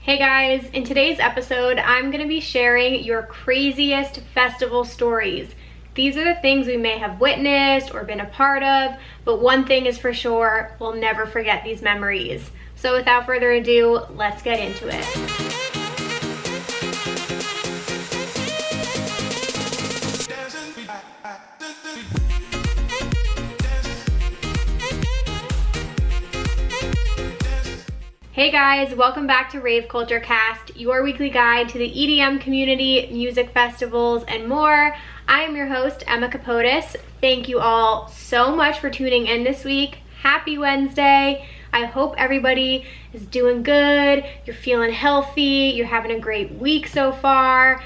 Hey guys, in today's episode, I'm going to be sharing your craziest festival stories. These are the things we may have witnessed or been a part of, but one thing is for sure, we'll never forget these memories. So without further ado, let's get into it. Hey guys, welcome back to Rave Culture Cast, your weekly guide to the EDM community, music festivals, and more. I am your host, Emma Kapotes. Thank you all so much for tuning in this week. Happy Wednesday. I hope everybody is doing good, you're feeling healthy, you're having a great week so far.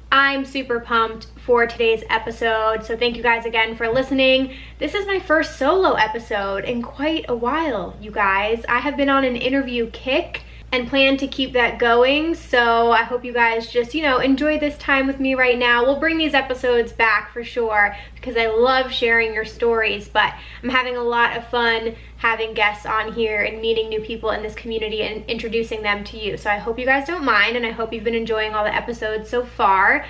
I'm super pumped for today's episode, so thank you guys again for listening. This is my first solo episode in quite a while, you guys. I have been on an interview kick and plan to keep that going, so I hope you guys just, enjoy this time with me right now. We'll bring these episodes back for sure because I love sharing your stories, but I'm having a lot of fun having guests on here and meeting new people in this community and introducing them to you. So I hope you guys don't mind, and I hope you've been enjoying all the episodes so far.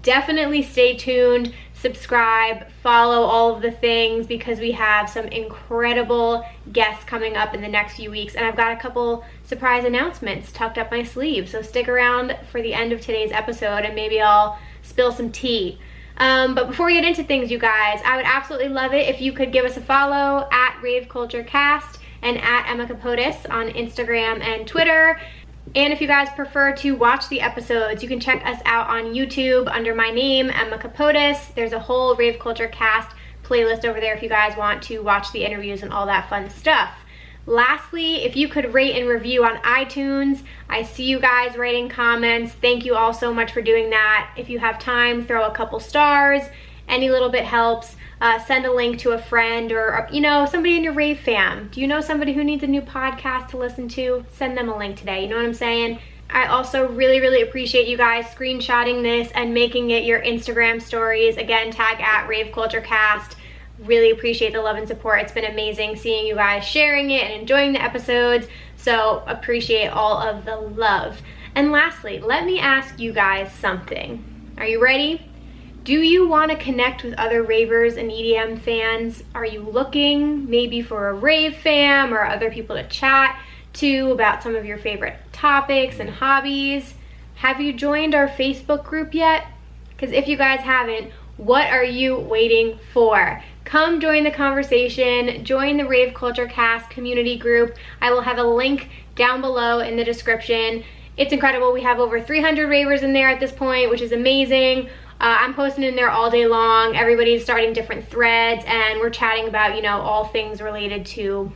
Definitely stay tuned, subscribe, follow all of the things because we have some incredible guests coming up in the next few weeks, and I've got a couple surprise announcements tucked up my sleeve, so stick around for the end of today's episode and maybe I'll spill some tea. But before we get into things, you guys, I would absolutely love it if you could give us a follow at raveculturecast and at Emma Kapotes on Instagram and Twitter. And if you guys prefer to watch the episodes, you can check us out on YouTube under my name, Emma Kapotes. There's a whole Rave Culture Cast playlist over there if you guys want to watch the interviews and all that fun stuff. Lastly, if you could rate and review on iTunes. I see you guys writing comments. Thank you all so much for doing that. If you have time, throw a couple stars. Any little bit helps. Send a link to a friend or, somebody in your Rave fam. Do you know somebody who needs a new podcast to listen to? Send them a link today. You know what I'm saying? I also really appreciate you guys screenshotting this and making it your Instagram stories. Again, tag at raveculturecast. Really appreciate the love and support. It's been amazing seeing you guys sharing it and enjoying the episodes. So appreciate all of the love. And lastly, let me ask you guys something. Are you ready? Do you want to connect with other ravers and EDM fans? Are you looking maybe for a rave fam or other people to chat to about some of your favorite topics and hobbies? Have you joined our Facebook group yet? Because if you guys haven't, what are you waiting for? Come join the conversation, join the Rave Culture Cast community group. I will have a link down below in the description. It's incredible. We have over 300 ravers in there at this point, which is amazing. I'm posting in there all day long. Everybody's starting different threads and we're chatting about, all things related to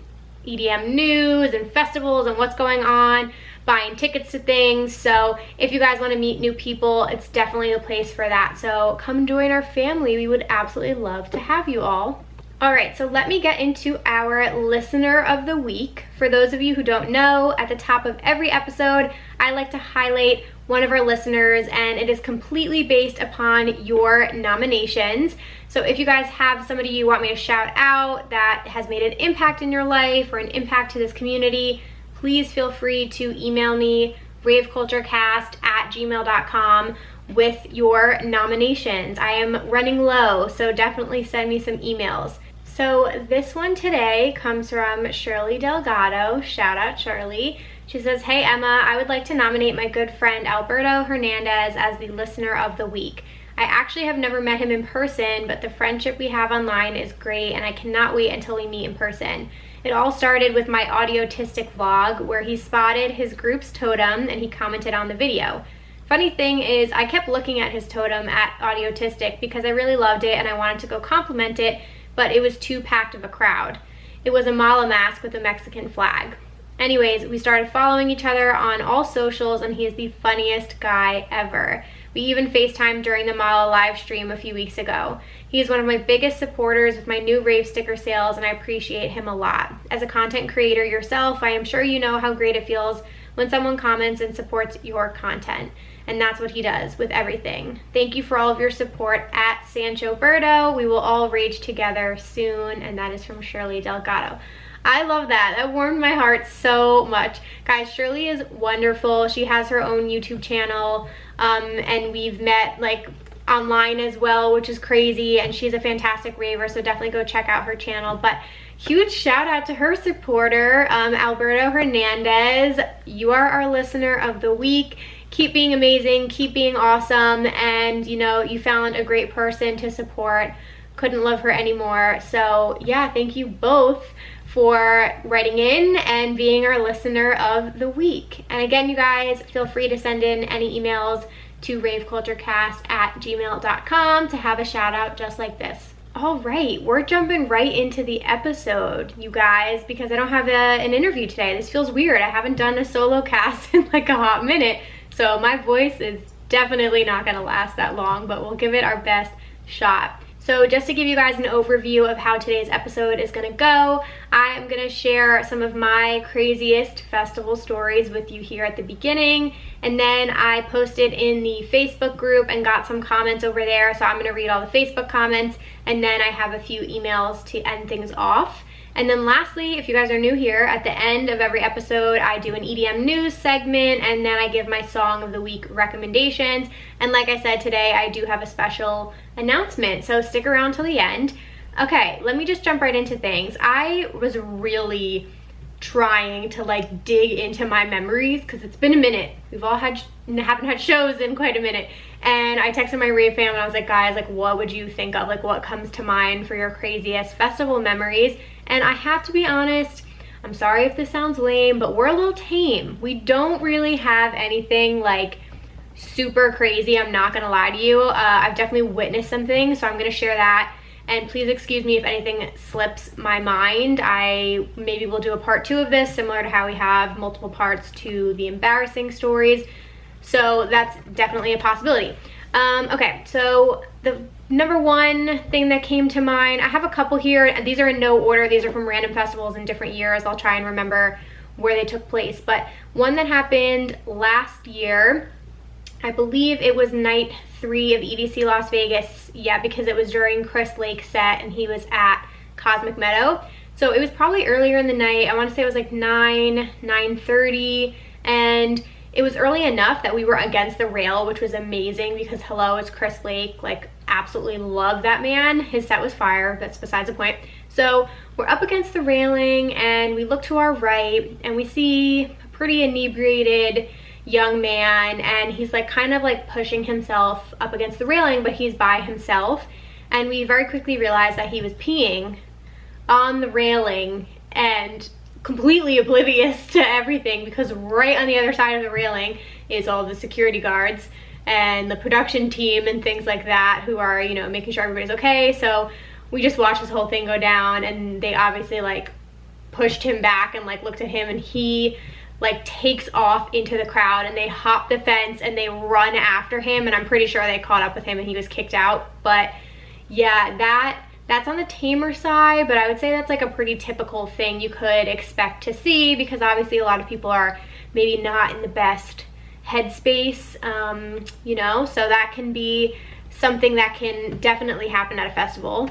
EDM news and festivals and what's going on, buying tickets to things. So if you guys want to meet new people, it's definitely the place for that. So come join our family. We would absolutely love to have you all. All right, so let me get into our listener of the week. For those of you who don't know, at the top of every episode, I like to highlight one of our listeners, and it is completely based upon your nominations. So if you guys have somebody you want me to shout out that has made an impact in your life or an impact to this community, please feel free to email me, raveculturecast@gmail.com, with your nominations. I am running low, so definitely send me some emails. So this one today comes from Shirley Delgado. Shout out Shirley. She says, "Hey Emma, I would like to nominate my good friend Alberto Hernandez as the listener of the week. I actually have never met him in person, but the friendship we have online is great and I cannot wait until we meet in person. It all started with my Audiotistic vlog where he spotted his group's totem and he commented on the video. Funny thing is, I kept looking at his totem at Audiotistic because I really loved it and I wanted to go compliment it, but it was too packed of a crowd. It was a mala mask with a Mexican flag. Anyways, we started following each other on all socials and he is the funniest guy ever. We even FaceTimed during the Mala live stream a few weeks ago. He is one of my biggest supporters with my new Rave sticker sales and I appreciate him a lot. As a content creator yourself, I am sure you know how great it feels when someone comments and supports your content. And that's what he does with everything. Thank you for all of your support at Sancho Berto. We will all rage together soon." And that is from Shirley Delgado. I love that. That warmed my heart so much. Guys, Shirley is wonderful. She has her own YouTube channel, and we've met like online as well, which is crazy, and she's a fantastic raver, so definitely go check out her channel. But huge shout out to her supporter, Alberto Hernandez. You are our listener of the week. Keep being amazing, keep being awesome, and you know, you found a great person to support. Couldn't love her anymore. So yeah, thank you both for writing in and being our listener of the week. And again, you guys, feel free to send in any emails to raveculturecast@gmail.com to have a shout out just like this. All right, we're jumping right into the episode, you guys, because I don't have an interview today. This feels weird. I haven't done a solo cast in like a hot minute, so my voice is definitely not gonna last that long, but we'll give it our best shot. So just to give you guys an overview of how today's episode is gonna go, I am gonna share some of my craziest festival stories with you here at the beginning, and then I posted in the Facebook group and got some comments over there, so I'm gonna read all the Facebook comments, and then I have a few emails to end things off. And then lastly, if you guys are new here, at the end of every episode, I do an EDM news segment, and then I give my song of the week recommendations. And like I said, today I do have a special announcement, so stick around till the end. Okay, let me just jump right into things. I was really trying to like dig into my memories because it's been a minute. We've all haven't had shows in quite a minute. And I texted my Rave fam and I was like, guys, like what would you think of? Like what comes to mind for your craziest festival memories? And I have to be honest, I'm sorry if this sounds lame, but we're a little tame. We don't really have anything like super crazy, I'm not gonna lie to you. I've definitely witnessed some things, so I'm gonna share that. And please excuse me if anything slips my mind. I maybe will do a part 2 of this, similar to how we have multiple parts to the embarrassing stories. So that's definitely a possibility. Okay, so the number one thing that came to mind, I have a couple here. These are in no order. These are from random festivals in different years. I'll try and remember where they took place. But one that happened last year, I believe it was night 3 of EDC Las Vegas. Yeah, because it was during Chris Lake's set and he was at Cosmic Meadow. So it was probably earlier in the night. I want to say it was like 9:30, and it was early enough that we were against the rail, which was amazing because hello, it's Chris Lake. Like, absolutely love that man. His set was fire. That's besides the point. So we're up against the railing and we look to our right and we see a pretty inebriated young man, and he's like kind of like pushing himself up against the railing, but he's by himself. And we very quickly realized that he was peeing on the railing and completely oblivious to everything, because right on the other side of the railing is all the security guards and the production team and things like that, who are, you know, making sure everybody's okay. So we just watched this whole thing go down, and they obviously like pushed him back and like looked at him, and he like takes off into the crowd, and they hop the fence and they run after him, and I'm pretty sure they caught up with him and he was kicked out. But yeah, that's on the tamer side, but I would say that's like a pretty typical thing you could expect to see, because obviously a lot of people are maybe not in the best headspace, you know, so that can be something that can definitely happen at a festival.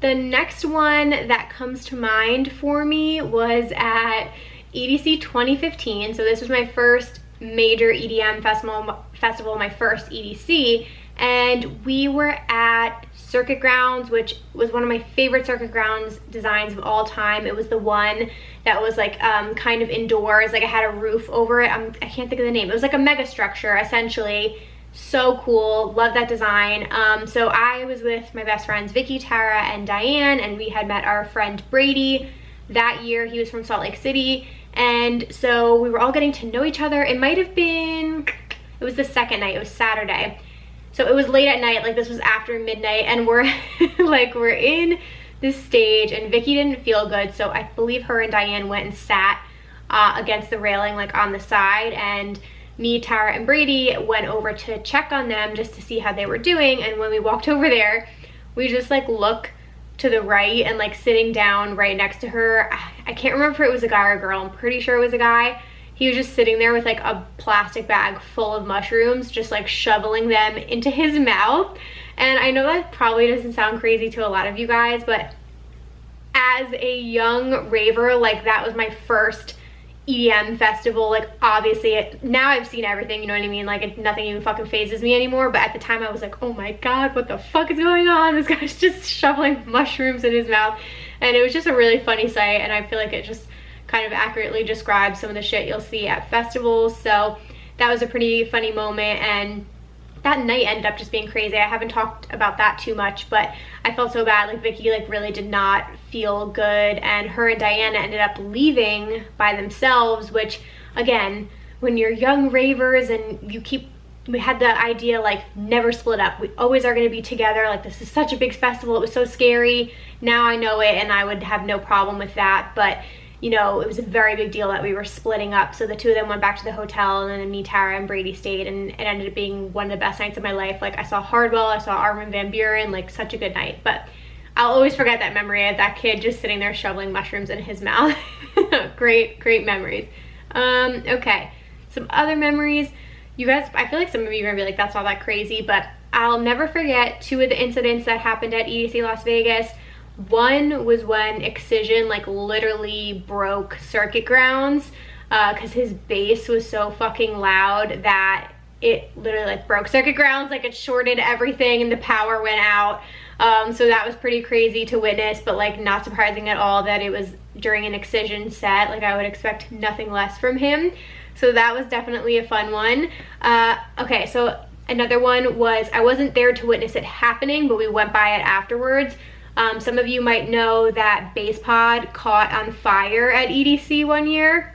The next one that comes to mind for me was at EDC 2015. So this was my first major EDM festival, my first EDC, and we were at Circuit Grounds, which was one of my favorite Circuit Grounds designs of all time. It was the one that was like kind of indoors, like it had a roof over it. I can't think of the name. It was like a mega structure essentially. So cool, love that design. So I was with my best friends Vicky, Tara, and Diane, and we had met our friend Brady that year. He was from Salt Lake City, and so we were all getting to know each other. It might have been, it was the second night, it was Saturday. So it was late at night, like this was after midnight, and we're like, we're in this stage, and Vicky didn't feel good, so I believe her and Diane went and sat against the railing, like on the side, and me, Tara, and Brady went over to check on them just to see how they were doing. And when we walked over there, we just like look to the right, and like sitting down right next to her, I can't remember if it was a guy or a girl, I'm pretty sure it was a guy. He was just sitting there with like a plastic bag full of mushrooms, just like shoveling them into his mouth. And I know that probably doesn't sound crazy to a lot of you guys, but as a young raver, like that was my first EDM festival. Like obviously now I've seen everything, you know what I mean, like nothing even fucking phases me anymore, but at the time I was like, oh my god, what the fuck is going on? This guy's just shoveling mushrooms in his mouth. And it was just a really funny sight, and I feel like it just kind of accurately describes some of the shit you'll see at festivals. So that was a pretty funny moment, and that night ended up just being crazy. I haven't talked about that too much, but I felt so bad. Like Vicky like really did not feel good, and her and Diana ended up leaving by themselves, which again, when you're young ravers and we had the idea like never split up, we always are going to be together, like this is such a big festival, it was so scary. Now I know it and I would have no problem with that, but you know, it was a very big deal that we were splitting up. So the two of them went back to the hotel, and then me, Tara, and Brady stayed, and it ended up being one of the best nights of my life. Like I saw Hardwell, I saw Armin van Buren, like such a good night. But I'll always forget that memory of that kid just sitting there shoveling mushrooms in his mouth. Great memories. Okay, some other memories. You guys, I feel like some of you are gonna be like, that's not that crazy, but I'll never forget two of the incidents that happened at EDC Las Vegas. One was when Excision like literally broke Circuit Grounds because his bass was so fucking loud that it literally like broke Circuit Grounds, like it shorted everything and the power went out. So that was pretty crazy to witness, but like not surprising at all that it was during an Excision set. Like I would expect nothing less from him. So that was definitely a fun one. Okay, so another one was, I wasn't there to witness it happening, but we went by it afterwards. Some of you might know that Bass Pod caught on fire at EDC one year.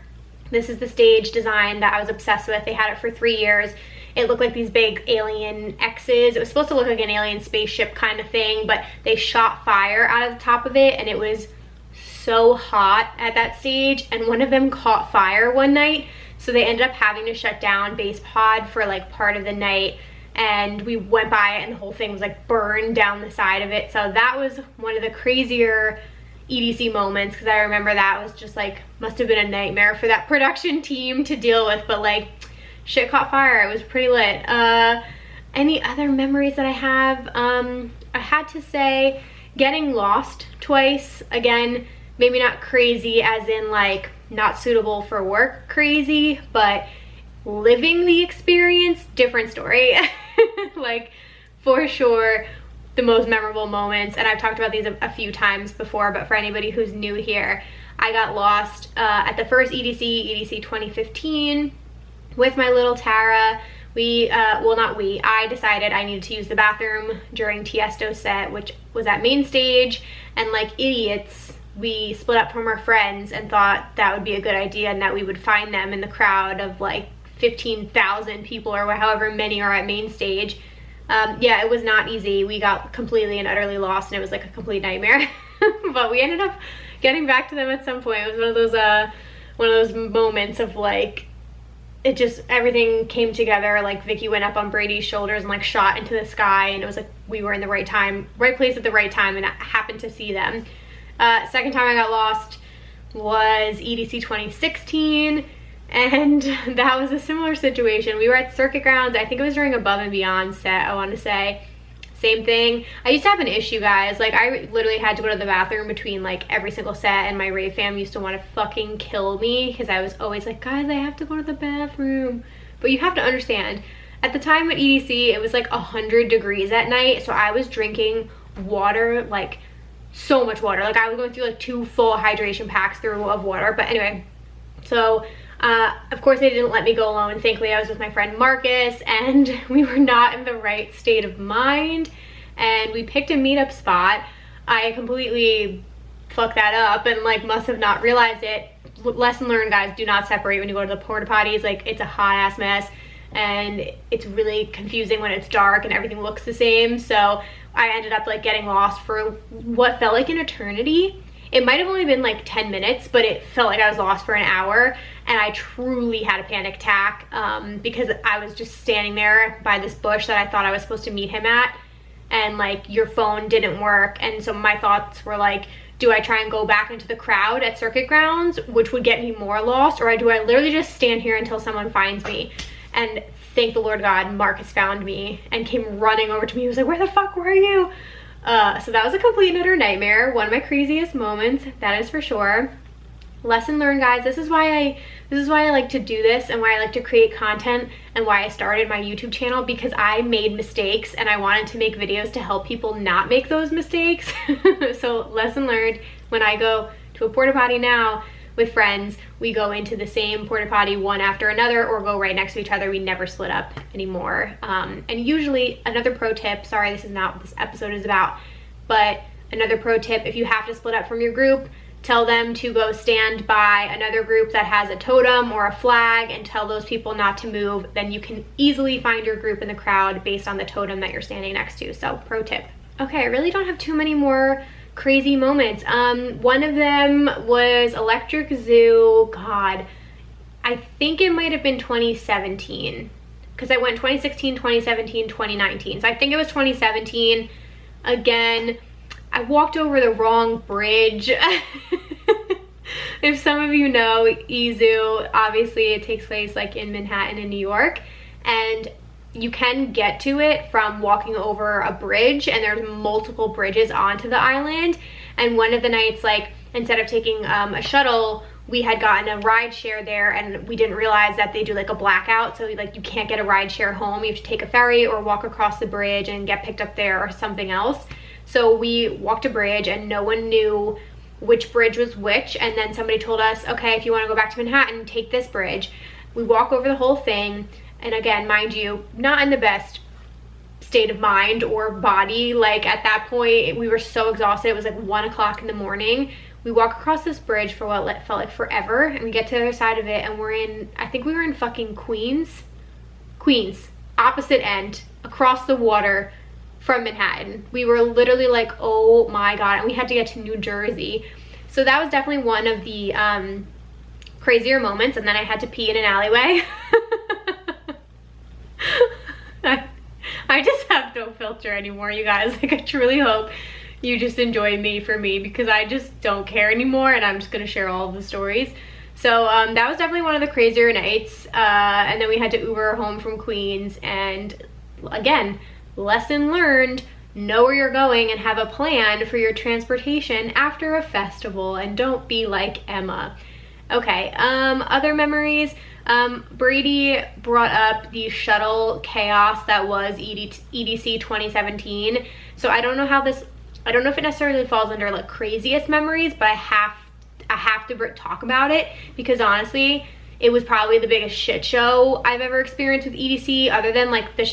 This is the stage design that I was obsessed with. They had it for 3 years. It looked like these big alien X's. It was supposed to look like an alien spaceship kind of thing, but they shot fire out of the top of it, and it was so hot at that stage, and one of them caught fire one night, so they ended up having to shut down Bass Pod for like part of the night. And we went by it and the whole thing was like burned down the side of it. So that was one of the crazier EDC moments, because I remember that was just like, must have been a nightmare for that production team to deal with, but like shit caught fire. It was pretty lit. Any other memories that I have? I had to say getting lost twice. Again, maybe not crazy as in like not suitable for work crazy, but living the experience, different story. Like for sure the most memorable moments, and I've talked about these a few times before, but for anybody who's new here, I got lost at the first EDC 2015 with my little Tara. I decided I needed to use the bathroom during Tiesto's set, which was at main stage, and like idiots we split up from our friends and thought that would be a good idea and that we would find them in the crowd of like 15,000 people or however many are at main stage. Yeah, it was not easy. We got completely and utterly lost, and it was like a complete nightmare. But we ended up getting back to them at some point. It was one of those moments of like, it just, everything came together. Like Vicky went up on Brady's shoulders and like shot into the sky, and it was like we were in the right place at the right time, and I happened to see them. Second time I got lost was EDC 2016. And that was a similar situation. We were at Circuit Grounds. I think it was during Above and Beyond set, I want to say. Same thing. I used to have an issue, guys. Like, I literally had to go to the bathroom between, like, every single set, and my Rave fam used to want to fucking kill me because I was always like, guys, I have to go to the bathroom. But you have to understand, at the time at EDC, it was, like, 100 degrees at night, so I was drinking water, like, so much water. Like, I was going through, like, 2 full hydration packs through of water. But anyway, so of course they didn't let me go alone. Thankfully I was with my friend Marcus, and we were not in the right state of mind, and we picked a meetup spot. I completely fucked that up and like must have not realized it. Lesson learned, guys, do not separate when you go to the porta potties. Like, it's a hot ass mess, and it's really confusing when it's dark and everything looks the same. So I ended up like getting lost for what felt like an eternity. It might have only been like 10 minutes, but it felt like I was lost for an hour, and I truly had a panic attack because I was just standing there by this bush that I thought I was supposed to meet him at, and like your phone didn't work. And so my thoughts were like, do I try and go back into the crowd at Circuit Grounds, which would get me more lost, or do I literally just stand here until someone finds me? And thank the Lord God, Marcus found me and came running over to me. He was like, where the fuck were you? So that was a complete and utter nightmare. One of my craziest moments, that is for sure. Lesson learned, guys. This is why I like to do this and why I like to create content and why I started my YouTube channel, because I made mistakes and I wanted to make videos to help people not make those mistakes. So lesson learned, when I go to a porta potty now with friends, we go into the same porta potty one after another or go right next to each other. We never split up anymore. And usually, another pro tip, sorry, this is not what this episode is about, but another pro tip, if you have to split up from your group, tell them to go stand by another group that has a totem or a flag and tell those people not to move. Then you can easily find your group in the crowd based on the totem that you're standing next to. So pro tip. Okay, I really don't have too many more crazy moments. One of them was Electric Zoo. God, I think it might have been 2017, because I went 2016, 2017, 2019. So I think it was 2017. Again, I walked over the wrong bridge. If some of you know, EZoo, obviously it takes place like in Manhattan in New York, and you can get to it from walking over a bridge, and there's multiple bridges onto the island. And one of the nights, like, instead of taking a shuttle, we had gotten a ride share there, and we didn't realize that they do like a blackout, so like you can't get a ride share home. You have to take a ferry or walk across the bridge and get picked up there or something else. So we walked a bridge and no one knew which bridge was which, and then somebody told us, okay, if you want to go back to Manhattan, take this bridge. We walk over the whole thing, and again, mind you, not in the best state of mind or body. Like, at that point, we were so exhausted. It was like 1 o'clock in the morning. We walk across this bridge for what felt like forever, and we get to the other side of it, and we're in, I think we were in fucking Queens, opposite end, across the water from Manhattan. We were literally like, oh my God, and we had to get to New Jersey. So that was definitely one of the crazier moments. And then I had to pee in an alleyway. I just have no filter anymore, you guys. Like, I truly hope you just enjoy me for me, because I just don't care anymore, and I'm just gonna share all of the stories. So that was definitely one of the crazier nights. And then we had to Uber home from Queens, and again, lesson learned, know where you're going and have a plan for your transportation after a festival, and don't be like Emma. Okay, other memories. Brady brought up the shuttle chaos that was EDC 2017. So I don't know if it necessarily falls under like craziest memories, but I have to talk about it, because honestly, it was probably the biggest shit show I've ever experienced with EDC, other than like the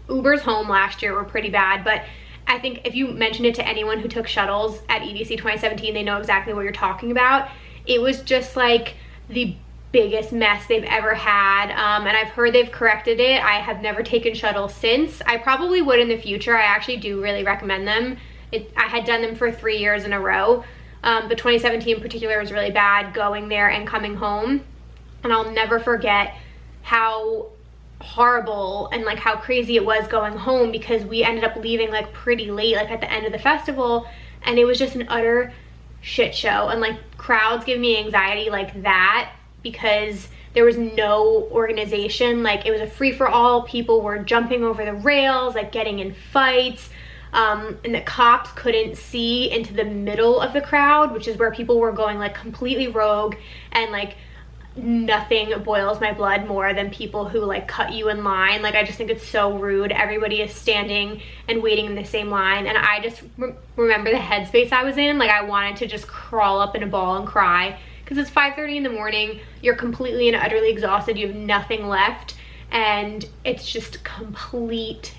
Ubers home last year were pretty bad. But I think if you mention it to anyone who took shuttles at EDC 2017, they know exactly what you're talking about. It was just like the biggest mess they've ever had, and I've heard they've corrected it. I have never taken shuttles since. I probably would in the future. I actually do really recommend them. I had done them for 3 years in a row, but 2017 in particular was really bad going there and coming home. And I'll never forget how horrible and like how crazy it was going home, because we ended up leaving like pretty late, like at the end of the festival, and it was just an utter shit show. And like crowds give me anxiety like that, because there was no organization. Like, it was a free-for-all. People were jumping over the rails, like getting in fights, and the cops couldn't see into the middle of the crowd, which is where people were going like completely rogue. And like, nothing boils my blood more than people who like cut you in line. Like, I just think it's so rude. Everybody is standing and waiting in the same line, and I just remember the headspace I was in. Like, I wanted to just crawl up in a ball and cry, because it's 5:30 in the morning, you're completely and utterly exhausted, you have nothing left, and it's just complete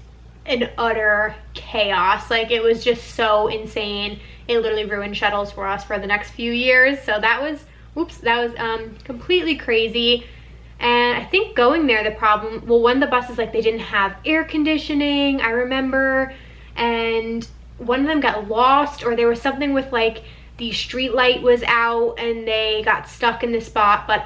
and utter chaos. Like, it was just so insane. It literally ruined shuttles for us for the next few years. So that was completely crazy. And I think going there, the problem, well, one of the buses, like, they didn't have air conditioning, I remember, and one of them got lost, or there was something with like the street light was out and they got stuck in the spot. But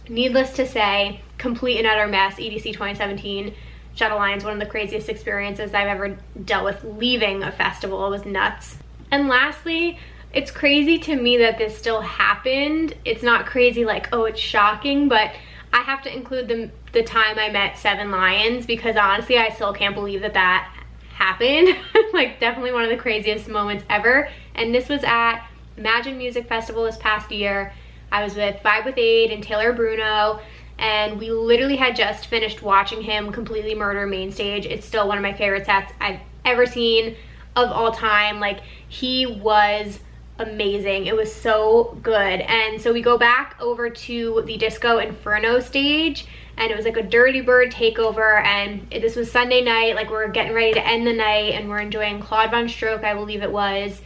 needless to say, complete and utter mess. EDC 2017 shuttle lines, one of the craziest experiences I've ever dealt with leaving a festival. It was nuts. And lastly, it's crazy to me that this still happened. It's not crazy like, oh, it's shocking, but I have to include the time I met 7 Lions, because honestly, I still can't believe that happened. Like definitely one of the craziest moments ever. And this was at Imagine Music Festival this past year. I was with Vibe with Aid and Taylor Bruno, and we literally had just finished watching him completely murder main stage. It's still one of my favorite sets I've ever seen of all time. Like, he was amazing. It was so good. And so we go back over to the Disco Inferno stage, and it was like a Dirty Bird takeover, and this was Sunday night. Like, we're getting ready to end the night, and we're enjoying Claude Von Stroke, I believe it was,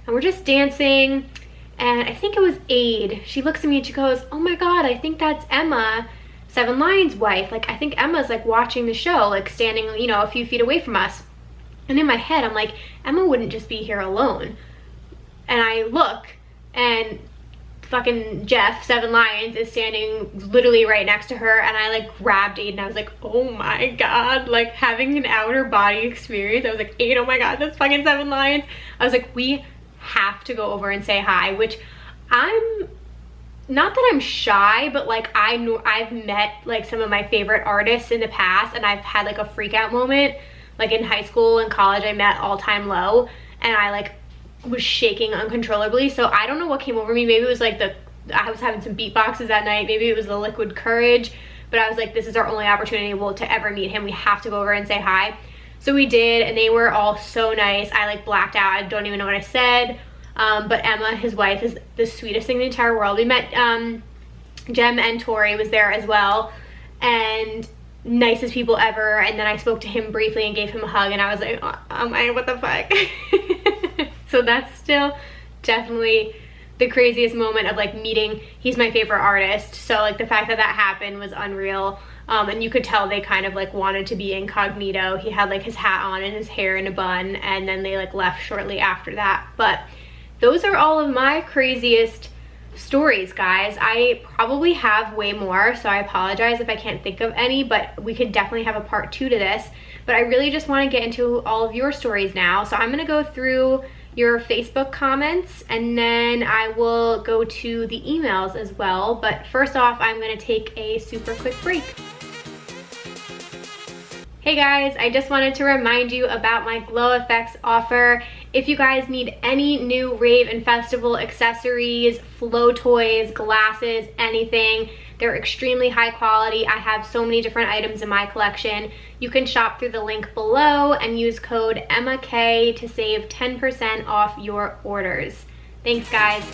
and we're just dancing. And I think it was Aid. She looks at me and she goes, "Oh my God, I think that's Emma, Seven Lions' wife. Like, I think Emma's like watching the show, like standing, you know, a few feet away from us." And in my head, I'm like, Emma wouldn't just be here alone. And I look, and fucking Jeff, Seven Lions, is standing literally right next to her, and I like grabbed Aid, and I was like, oh my God, like having an outer body experience. I was like, Aid, oh my God, that's fucking Seven Lions. I was like, we have to go over and say hi, which I'm not that I'm shy, but like I know I've met like some of my favorite artists in the past, and I've had like a freak out moment. Like in high school and college, I met All Time Low, and I like was shaking uncontrollably. So I don't know what came over me. Maybe it was like I was having some beatboxes that night. Maybe it was the liquid courage, but I was like, this is our only opportunity to ever meet him. We have to go over and say hi. So we did, and they were all so nice. I like blacked out. I don't even know what I said. But Emma, his wife, is the sweetest thing in the entire world. We met Jem and Tori was there as well, and nicest people ever. And then I spoke to him briefly and gave him a hug, and I was like, oh my, what the fuck. So that's still definitely the craziest moment of like meeting. He's my favorite artist, so like the fact that that happened was unreal. And you could tell they kind of like wanted to be incognito. He had like his hat on and his hair in a bun, and then they like left shortly after that. But those are all of my craziest stories, guys. I probably have way more, so I apologize if I can't think of any, but we could definitely have a part 2 to this. But I really just want to get into all of your stories now. So I'm going to go through your Facebook comments, and then I will go to the emails as well. But first off, I'm going to take a super quick break. Hey guys, I just wanted to remind you about my Glow Effects offer. If you guys need any new rave and festival accessories, flow toys, glasses, anything, they're extremely high quality. I have so many different items in my collection. You can shop through the link below and use code EMMAK to save 10% off your orders. Thanks, guys.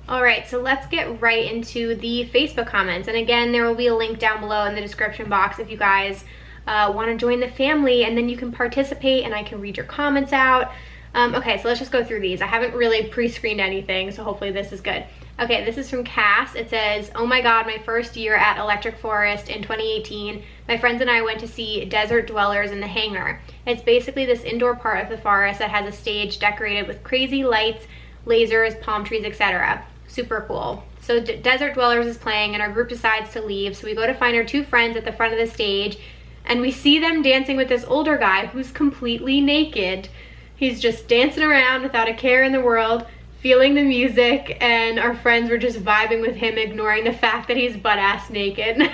Alright, so let's get right into the Facebook comments. And again, there will be a link down below in the description box if you guys want to join the family, and then you can participate and I can read your comments out. Okay, so let's just go through these. I haven't really pre-screened anything, so hopefully this is good. Okay, this is from Cass. It says, "Oh my God, my first year at Electric Forest in 2018, my friends and I went to see Desert Dwellers in the hangar. It's basically this indoor part of the forest that has a stage decorated with crazy lights, lasers, palm trees, etc. Super cool. So Desert Dwellers is playing, and our group decides to leave, so we go to find our 2 friends at the front of the stage, and we see them dancing with this older guy who's completely naked. He's just dancing around without a care in the world, feeling the music, and our friends were just vibing with him, ignoring the fact that he's butt-ass naked."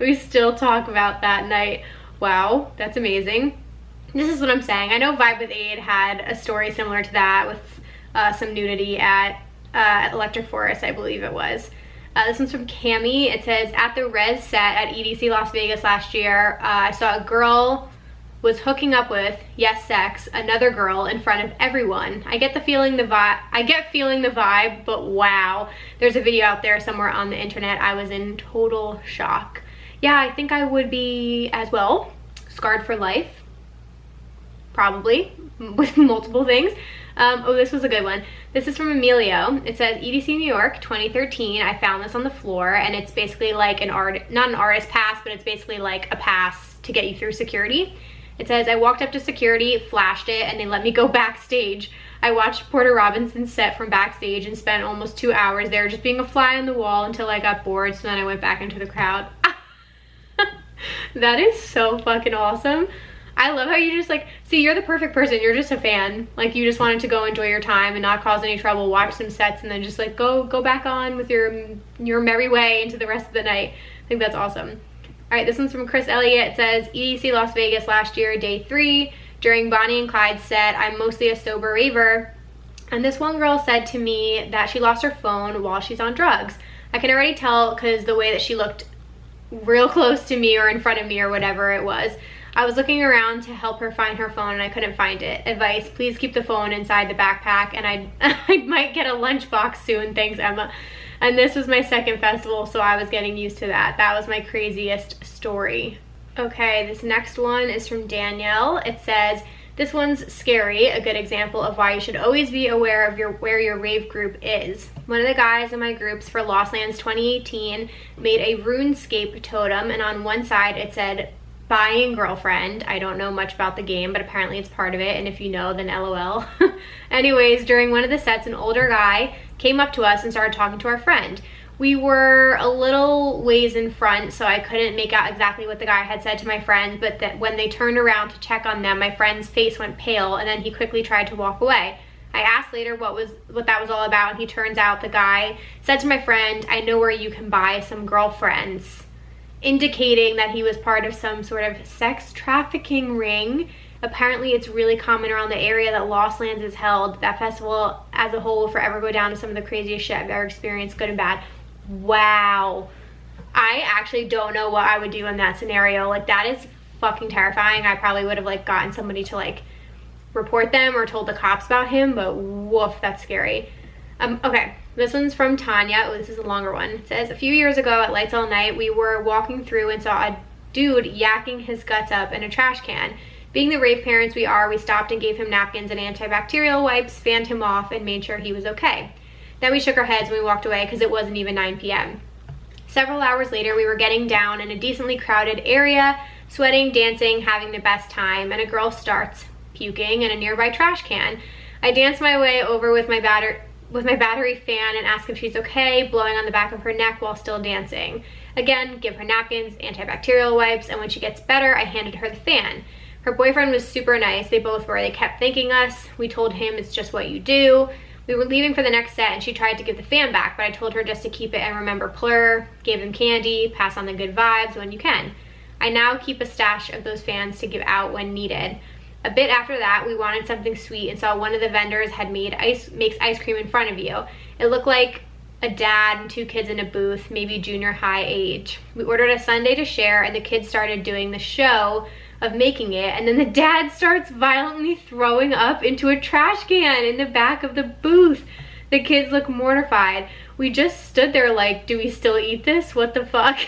We still talk about that night. Wow, that's amazing. This is what I'm saying. I know Vibe with Aid had a story similar to that with some nudity at Electric Forest, I believe it was. This one's from Cami. It says, "At the Res set at EDC Las Vegas last year, I saw a girl was hooking up with, yes, sex, another girl in front of everyone. I get feeling the vibe, but wow." There's a video out there somewhere on the internet. I was in total shock. Yeah, I think I would be as well. Scarred for life. Probably. With multiple things. Oh, this was a good one. This is from Emilio. It says, "EDC New York 2013. I found this on the floor, and it's basically like not an artist pass, but it's basically like a pass to get you through security." It says, "I walked up to security, flashed it, and they let me go backstage. I watched Porter Robinson's set from backstage and spent almost 2 hours there just being a fly on the wall until I got bored, so then I went back into the crowd." That is so fucking awesome. I love how you just like, see, you're the perfect person. You're just a fan. Like, you just wanted to go enjoy your time and not cause any trouble, watch some sets, and then just like go back on with your merry way into the rest of the night. I think that's awesome. All right, this one's from Chris Elliott. It says, EDC Las Vegas last year, day 3. During Bonnie and Clyde's set, I'm mostly a sober raver. And this one girl said to me that she lost her phone while she's on drugs. I can already tell because the way that she looked real close to me or in front of me or whatever it was. I was looking around to help her find her phone and I couldn't find it. Advice, please keep the phone inside the backpack and I might get a lunchbox soon. Thanks, Emma. And this was my second festival, so I was getting used to that. That was my craziest story. Okay, this next one is from Danielle. It says, this one's scary, a good example of why you should always be aware of where your rave group is. One of the guys in my groups for Lost Lands 2018 made a RuneScape totem, and on one side it said, buying girlfriend. I don't know much about the game, but apparently it's part of it, and if you know, then LOL. Anyways, during one of the sets, an older guy came up to us and started talking to our friend. We were a little ways in front, so I couldn't make out exactly what the guy had said to my friend, but that when they turned around to check on them, my friend's face went pale, and then he quickly tried to walk away. I asked later what that was all about, and he turns out the guy said to my friend, I know where you can buy some girlfriends, indicating that he was part of some sort of sex trafficking ring. Apparently it's really common around the area that Lost Lands is held. That festival as a whole will forever go down to some of the craziest shit I've ever experienced, good and bad. Wow. I actually don't know what I would do in that scenario. Like, that is fucking terrifying. I probably would have like gotten somebody to like report them or told the cops about him, but woof, that's scary. Okay, this one's from Tanya. Oh, this is a longer one. It says, a few years ago at Lights All Night, we were walking through and saw a dude yakking his guts up in a trash can. Being the rave parents we are, we stopped and gave him napkins and antibacterial wipes, fanned him off, and made sure he was okay. Then we shook our heads when we walked away because it wasn't even 9 p.m. Several hours later, we were getting down in a decently crowded area, sweating, dancing, having the best time, and a girl starts puking in a nearby trash can. I danced my way over with my battery fan and ask if she's okay, blowing on the back of her neck while still dancing. Again, give her napkins, antibacterial wipes, and when she gets better, I handed her the fan. Her boyfriend was super nice. They both were. They kept thanking us. We told him it's just what you do. We were leaving for the next set and she tried to give the fan back, but I told her just to keep it and remember plur, gave them candy, pass on the good vibes when you can. I now keep a stash of those fans to give out when needed. A bit after that, we wanted something sweet and saw one of the vendors had makes ice cream in front of you. It looked like a dad and 2 kids in a booth, maybe junior high age. We ordered a sundae to share and the kids started doing the show of making it, and then the dad starts violently throwing up into a trash can in the back of the booth. The kids look mortified. We just stood there like, do we still eat this? What the fuck?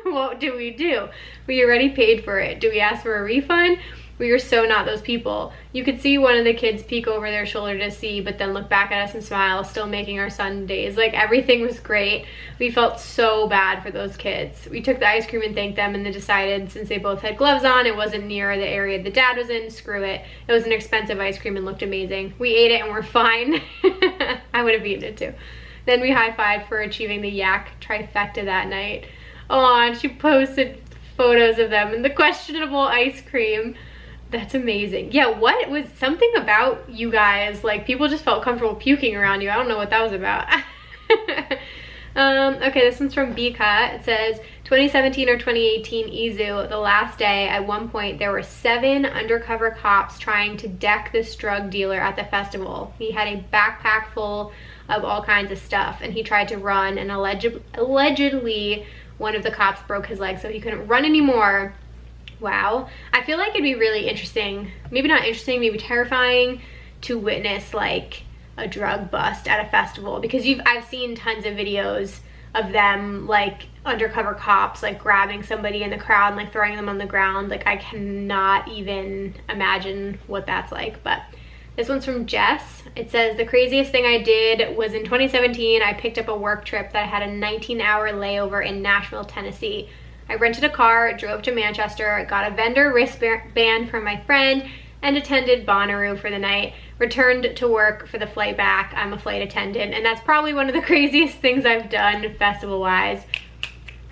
What do? We already paid for it. Do we ask for a refund? We are so not those people. You could see one of the kids peek over their shoulder to see, but then look back at us and smile, still making our sundaes. Like, everything was great. We felt so bad for those kids. We took the ice cream and thanked them and then decided, since they both had gloves on, it wasn't near the area the dad was in, screw it. It was an expensive ice cream and looked amazing. We ate it and we're fine. I would have eaten it too. Then we high-fived for achieving the yak trifecta that night. Oh, and she posted photos of them and the questionable ice cream. That's amazing. Yeah, what was something about you guys, like people just felt comfortable puking around you. I don't know what that was about. Okay, this one's from Bika. It says 2017 or 2018 Izu, the last day. At one point there were 7 undercover cops trying to deck this drug dealer at the festival. He had a backpack full of all kinds of stuff and he tried to run, and allegedly one of the cops broke his leg so he couldn't run anymore. Wow. I feel like it'd be really interesting, maybe not interesting, maybe terrifying, to witness like a drug bust at a festival, because I've seen tons of videos of them, like undercover cops like grabbing somebody in the crowd and like throwing them on the ground. Like, I cannot even imagine what that's like. But this one's from Jess. It says, the craziest thing I did was in 2017, I picked up a work trip that had a 19-hour layover in Nashville, Tennessee. I rented a car, drove to Manchester, got a vendor wristband from my friend, and attended Bonnaroo for the night. Returned to work for the flight back. I'm a flight attendant, and that's probably one of the craziest things I've done festival-wise.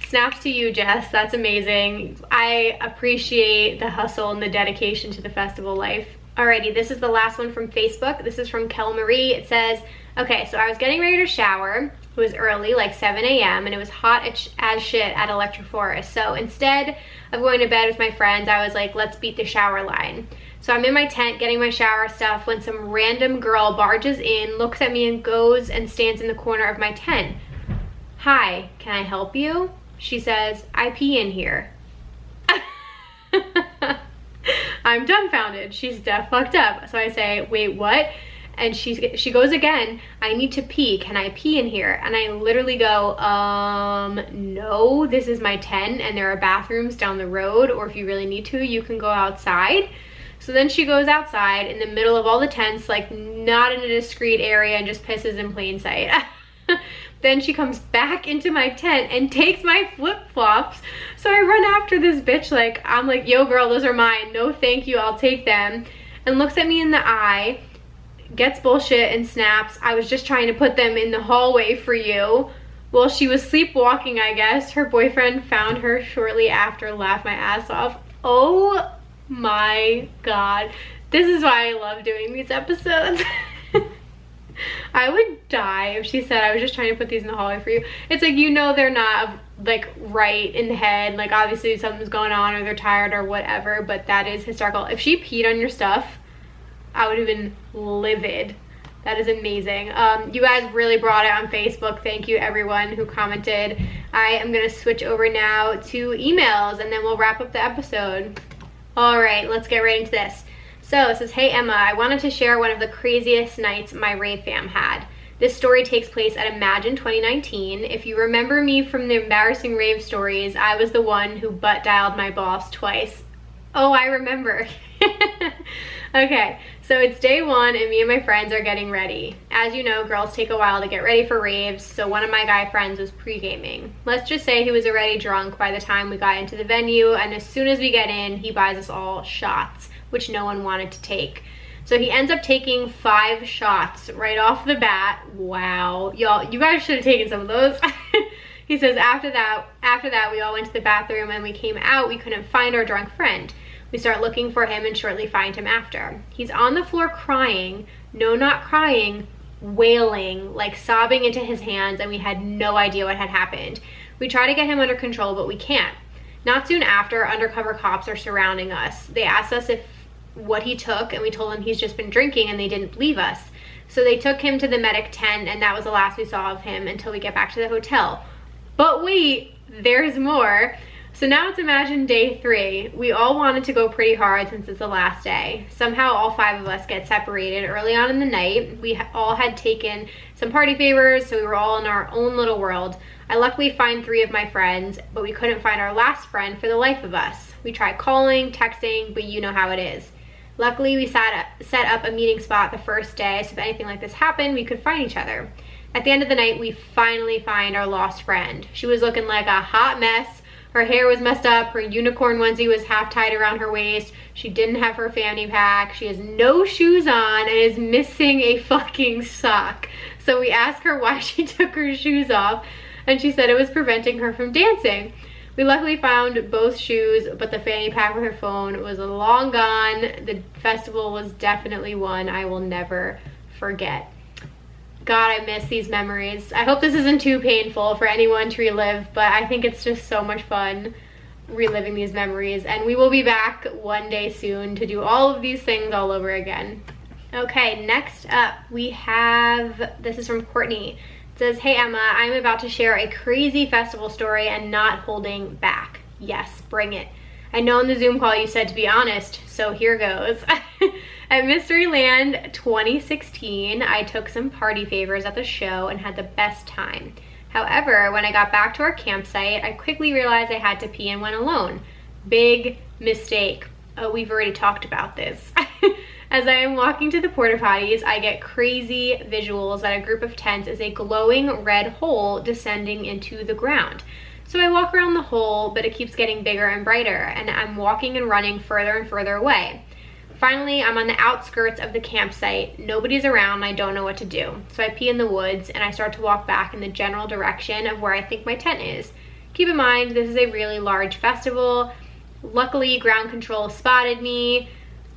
Snaps to you, Jess. That's amazing. I appreciate the hustle and the dedication to the festival life. Alrighty, this is the last one from Facebook. This is from Kel Marie. It says, okay, so I was getting ready to shower It was early, like 7 a.m., and it was hot as shit at Electric Forest. So instead of going to bed with my friends, I was like, let's beat the shower line. So I'm in my tent getting my shower stuff when some random girl barges in, looks at me, and goes and stands in the corner of my tent. Hi, can I help you? She says, I pee in here. I'm dumbfounded. She's deaf fucked up. So I say, wait, what? And she goes again, I need to pee. Can I pee in here? And I literally go, no, this is my tent and there are bathrooms down the road, or if you really need to, you can go outside. So then she goes outside in the middle of all the tents, like not in a discreet area, and just pisses in plain sight. Then she comes back into my tent and takes my flip-flops. So I run after this bitch, like, I'm like, yo girl, those are mine. No thank you, I'll take them. And looks at me in the eye, gets bullshit and snaps, I was just trying to put them in the hallway for you. Well, she was sleepwalking, I guess. Her boyfriend found her shortly after, laughed my ass off. Oh my God. This is why I love doing these episodes. I would die if she said I was just trying to put these in the hallway for you. It's like, you know, they're not like right in the head. Like obviously something's going on or they're tired or whatever, but that is hysterical. If she peed on your stuff, I would have been livid. That is amazing. You guys really brought it on Facebook. Thank you everyone who commented. I am gonna switch over now to emails and then we'll wrap up the episode. All right, let's get right into this. So it says, hey Emma, I wanted to share one of the craziest nights my Rave fam had. This story takes place at Imagine 2019. If you remember me from the embarrassing Rave stories, I was the one who butt dialed my boss twice. Oh, I remember. Okay, so it's day one and me and my friends are getting ready. As you know, girls take a while to get ready for raves, so one of my guy friends was pre-gaming. Let's just say he was already drunk by the time we got into the venue, and as soon as we get in, he buys us all shots, which no one wanted to take. So he ends up taking 5 shots right off the bat. Wow, y'all, you guys should have taken some of those. He says after that we all went to the bathroom and we came out, we couldn't find our drunk friend. We start looking for him and shortly find him after. He's on the floor crying, no, not crying, wailing, like sobbing into his hands, and we had no idea what had happened. We try to get him under control, but we can't. Not soon after, undercover cops are surrounding us. They asked us what he took, and we told them he's just been drinking, and they didn't believe us. So they took him to the medic tent, and that was the last we saw of him until we get back to the hotel. But wait, there's more. So now it's Imagine day 3. We all wanted to go pretty hard since it's the last day. Somehow all 5 of us get separated early on in the night. We all had taken some party favors, so we were all in our own little world. I luckily find 3 of my friends, but we couldn't find our last friend for the life of us. We tried calling, texting, but you know how it is. Luckily, we set up a meeting spot the first day, so if anything like this happened, we could find each other. At the end of the night, we finally find our lost friend. She was looking like a hot mess. Her hair was messed up, her unicorn onesie was half tied around her waist, she didn't have her fanny pack, she has no shoes on, and is missing a fucking sock. So we asked her why she took her shoes off, and she said it was preventing her from dancing. We luckily found both shoes, but the fanny pack with her phone was long gone. The festival was definitely one I will never forget. God, I miss these memories. I hope this isn't too painful for anyone to relive, but I think it's just so much fun reliving these memories. And we will be back one day soon to do all of these things all over again. Okay, next up we have, this is from Courtney. It says, hey Emma, I'm about to share a crazy festival story and not holding back. Yes, bring it. I know in the Zoom call you said to be honest, so here goes. At Mysteryland 2016, I took some party favors at the show and had the best time. However, when I got back to our campsite, I quickly realized I had to pee and went alone. Big mistake. Oh, we've already talked about this. As I am walking to the porta potties, I get crazy visuals that a group of tents is a glowing red hole descending into the ground. So I walk around the hole, but it keeps getting bigger and brighter, and I'm walking and running further and further away. Finally, I'm on the outskirts of the campsite. Nobody's around, I don't know what to do. So I pee in the woods, and I start to walk back in the general direction of where I think my tent is. Keep in mind, this is a really large festival. Luckily, ground control spotted me,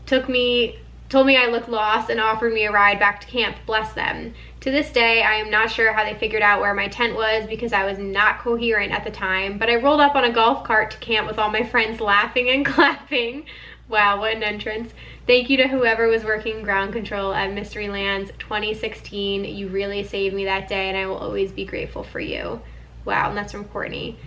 told me I looked lost, and offered me a ride back to camp, bless them. To this day, I am not sure how they figured out where my tent was because I was not coherent at the time, but I rolled up on a golf cart to camp with all my friends laughing and clapping. Wow, what an entrance. Thank you to whoever was working ground control at Mysterylands 2016. You really saved me that day and I will always be grateful for you. Wow, and that's from Courtney.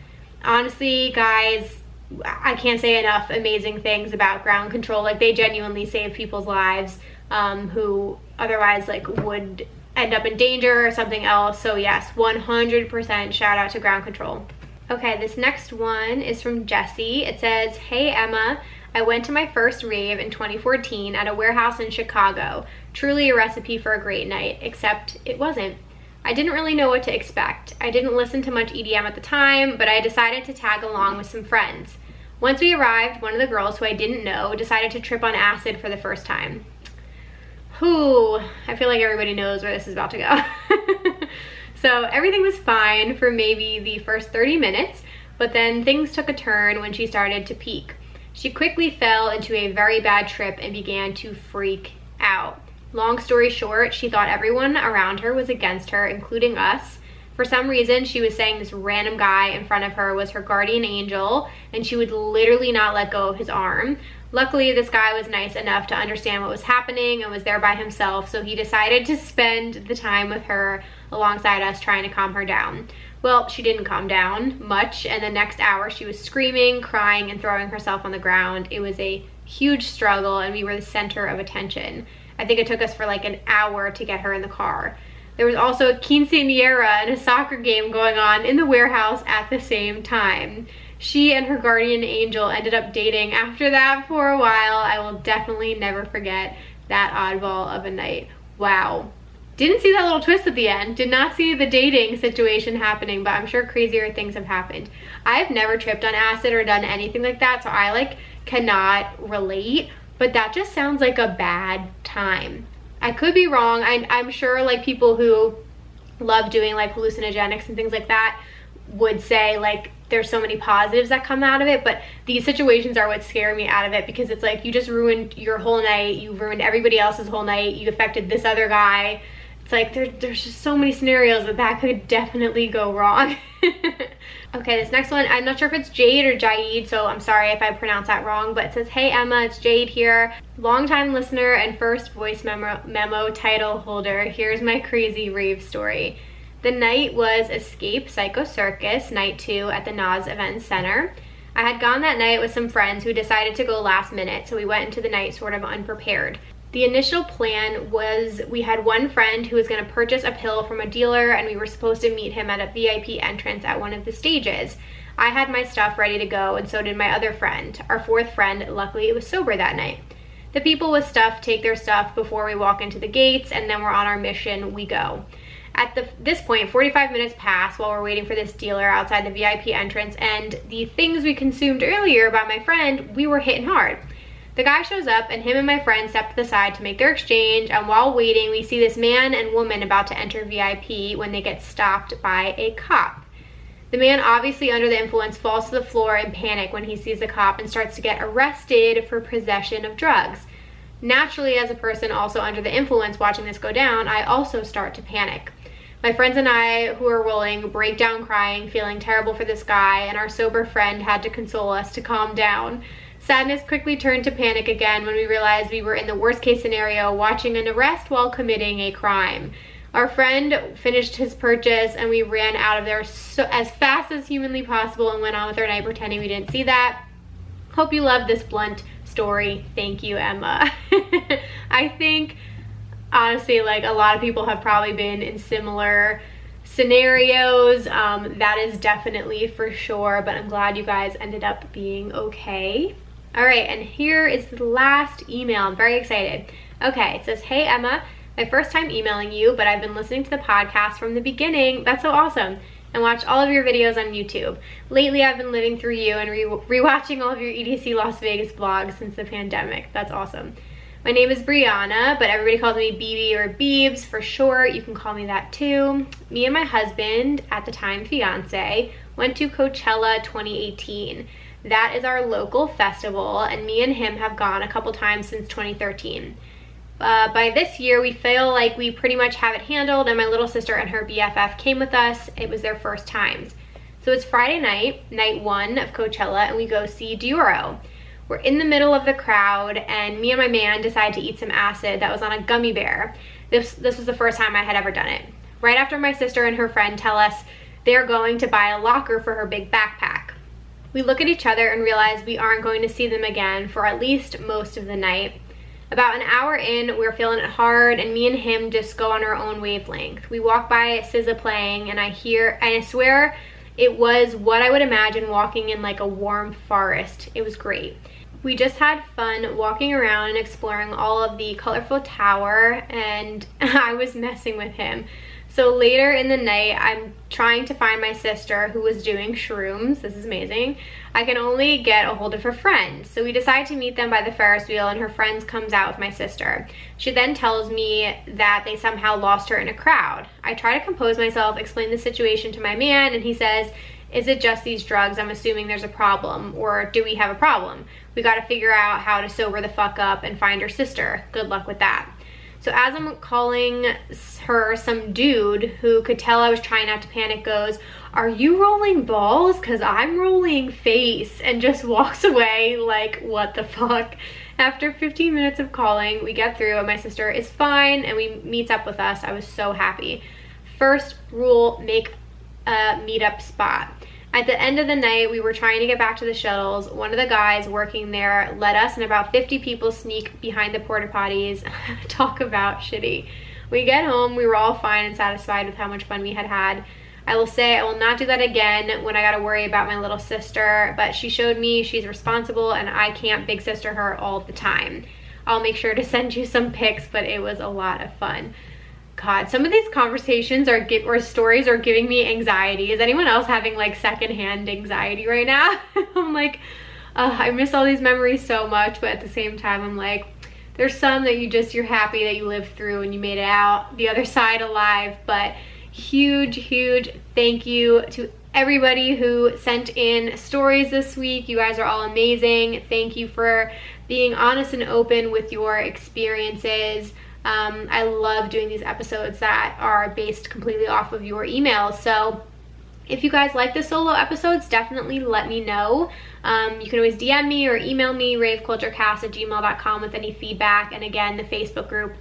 Honestly, guys, I can't say enough amazing things about ground control. Like, they genuinely save people's lives who otherwise like would end up in danger or something else. So yes, 100% shout out to ground control. Okay, this next one is from Jessie. It says, "Hey Emma, I went to my first rave in 2014 at a warehouse in Chicago. Truly a recipe for a great night, except it wasn't. I didn't really know what to expect. I didn't listen to much EDM at the time, but I decided to tag along with some friends. Once we arrived, one of the girls who I didn't know decided to trip on acid for the first time." Whew, I feel like everybody knows where this is about to go. So everything was fine for maybe the first 30 minutes, but then things took a turn when she started to peak. She quickly fell into a very bad trip and began to freak out. Long story short, she thought everyone around her was against her, including us. For some reason, she was saying this random guy in front of her was her guardian angel, and she would literally not let go of his arm. Luckily, this guy was nice enough to understand what was happening and was there by himself, so he decided to spend the time with her alongside us trying to calm her down. Well, she didn't calm down much, and the next hour she was screaming, crying, and throwing herself on the ground. It was a huge struggle, and we were the center of attention. I think it took us for like an hour to get her in the car. There was also a quinceañera and a soccer game going on in the warehouse at the same time. She and her guardian angel ended up dating after that for a while. I will definitely never forget that oddball of a night. Wow. Didn't see that little twist at the end. Did not see the dating situation happening, but I'm sure crazier things have happened. I've never tripped on acid or done anything like that, so I like cannot relate, but that just sounds like a bad time. I could be wrong. I'm sure like people who love doing like hallucinogenics and things like that would say like there's so many positives that come out of it, but these situations are what scare me out of it, because it's like you just ruined your whole night, you ruined everybody else's whole night, you affected this other guy. It's like there's just so many scenarios that could definitely go wrong. Okay, this next one, I'm not sure if it's Jade or Jaid, so I'm sorry if I pronounce that wrong, but it says, "Hey Emma, it's Jade here. Longtime listener and first voice memo title holder. Here's my crazy rave story. The night was Escape Psycho Circus, night 2 at the Nas Event Center. I had gone that night with some friends who decided to go last minute, so we went into the night sort of unprepared. The initial plan was we had one friend who was going to purchase a pill from a dealer, and we were supposed to meet him at a VIP entrance at one of the stages. I had my stuff ready to go, and so did my other friend. Our fourth friend, luckily, was sober that night. The people with stuff take their stuff before we walk into the gates, and then we're on our mission, we go. At this point, 45 minutes pass while we're waiting for this dealer outside the VIP entrance, and the things we consumed earlier by my friend, we were hitting hard. The guy shows up, and him and my friend step to the side to make their exchange, and while waiting, we see this man and woman about to enter VIP when they get stopped by a cop. The man, obviously under the influence, falls to the floor in panic when he sees the cop and starts to get arrested for possession of drugs. Naturally, as a person also under the influence watching this go down, I also start to panic. My friends and I, who are rolling, break down crying, feeling terrible for this guy, and our sober friend had to console us to calm down. Sadness quickly turned to panic again when we realized we were in the worst case scenario, watching an arrest while committing a crime. Our friend finished his purchase and we ran out of there as fast as humanly possible and went on with our night pretending we didn't see that. Hope you love this blunt story. Thank you, Emma. I think, honestly, like a lot of people have probably been in similar scenarios. That is definitely for sure, but I'm glad you guys ended up being okay. All right, and here is the last email. I'm very excited. Okay, it says, "Hey Emma, my first time emailing you, but I've been listening to the podcast from the beginning. That's so awesome. And watched all of your videos on YouTube. Lately, I've been living through you and rewatching all of your EDC Las Vegas vlogs since the pandemic. That's awesome. My name is Brianna, but everybody calls me BB or Beebs for short. You can call me that too. Me and my husband, at the time fiance, went to Coachella 2018. That is our local festival, and me and him have gone a couple times since 2013. By this year, we feel like we pretty much have it handled, and my little sister and her BFF came with us. It was their first times. So it's Friday night, night 1 of Coachella, and we go see Dioro. We're in the middle of the crowd, and me and my man decide to eat some acid that was on a gummy bear. This was the first time I had ever done it. Right after my sister and her friend tell us they're going to buy a locker for her big backpack. We look at each other and realize we aren't going to see them again for at least most of the night. About an hour in, we're feeling it hard, and me and him just go on our own wavelength. We walk by SZA playing, and I swear it was what I would imagine walking in like a warm forest. It was great. We just had fun walking around and exploring all of the colorful tower, and I was messing with him. So later in the night, I'm trying to find my sister who was doing shrooms. This is amazing. I can only get a hold of her friends. So we decide to meet them by the Ferris wheel, and her friends comes out with my sister. She then tells me that they somehow lost her in a crowd. I try to compose myself, explain the situation to my man, and he says, "Is it just these drugs? I'm assuming there's a problem, or do we have a problem? We got to figure out how to sober the fuck up and find her sister. Good luck with that." So as I'm calling her, some dude who could tell I was trying not to panic goes, "Are you rolling balls? Cause I'm rolling face," and just walks away like, what the fuck? After 15 minutes of calling, we get through and my sister is fine and meets up with us. I was so happy. First rule, make a meetup spot. At the end of the night, we were trying to get back to the shuttles. One of the guys working there let us and about 50 people sneak behind the porta potties. Talk about shitty. We get home, we were all fine and satisfied with how much fun we had had. I will say I will not do that again when I gotta worry about my little sister, but she showed me she's responsible and I can't big sister her all the time. I'll make sure to send you some pics, but it was a lot of fun. God, some of these conversations or stories are giving me anxiety. Is anyone else having like secondhand anxiety right now? I'm like, I miss all these memories so much, but at the same time, I'm like, there's some that you're happy that you lived through and you made it out the other side alive. But huge thank you to everybody who sent in stories this week. You guys are all amazing. Thank you for being honest and open with your experiences. I love doing these episodes that are based completely off of your emails. So if you guys like the solo episodes, definitely let me know. You can always DM me or email me, raveculturecast@gmail.com, with any feedback. And again, the Facebook group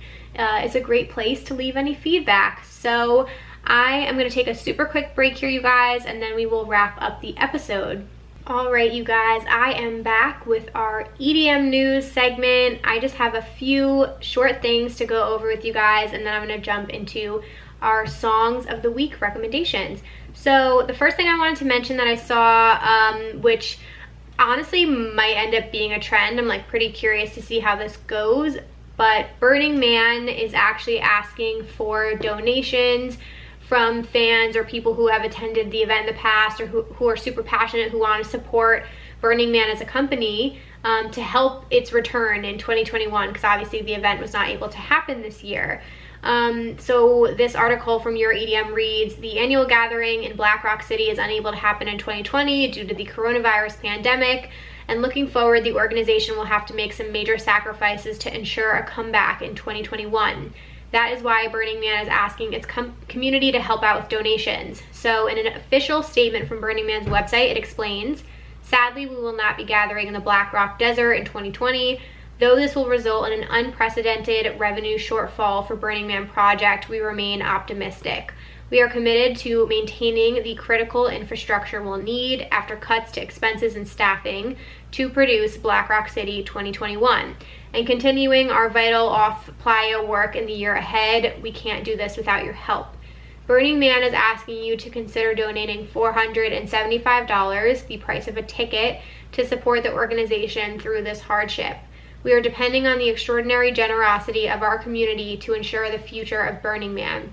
is a great place to leave any feedback. So I am going to take a super quick break here, you guys, and then we will wrap up the episode. All right, you guys, I am back with our EDM news segment. I just have a few short things to go over with you guys, and then I'm going to jump into our songs of the week recommendations. So the first thing I wanted to mention that I saw, which honestly might end up being a trend, I'm like pretty curious to see how this goes, but Burning Man is actually asking for donations from fans or people who have attended the event in the past, or who are super passionate, who want to support Burning Man as a company, to help its return in 2021, because obviously the event was not able to happen this year. So this article from Your EDM reads, the annual gathering in Black Rock City is unable to happen in 2020 due to the coronavirus pandemic, and looking forward, the organization will have to make some major sacrifices to ensure a comeback in 2021. That is why Burning Man is asking its community to help out with donations. So in an official statement from Burning Man's website, it explains, sadly, we will not be gathering in the Black Rock Desert in 2020. Though this will result in an unprecedented revenue shortfall for Burning Man project, we remain optimistic. We are committed to maintaining the critical infrastructure we'll need after cuts to expenses and staffing to produce Black Rock City 2021. And continuing our vital off-playa work in the year ahead. We can't do this without your help. Burning Man is asking you to consider donating $475, the price of a ticket, to support the organization through this hardship. We are depending on the extraordinary generosity of our community to ensure the future of Burning Man.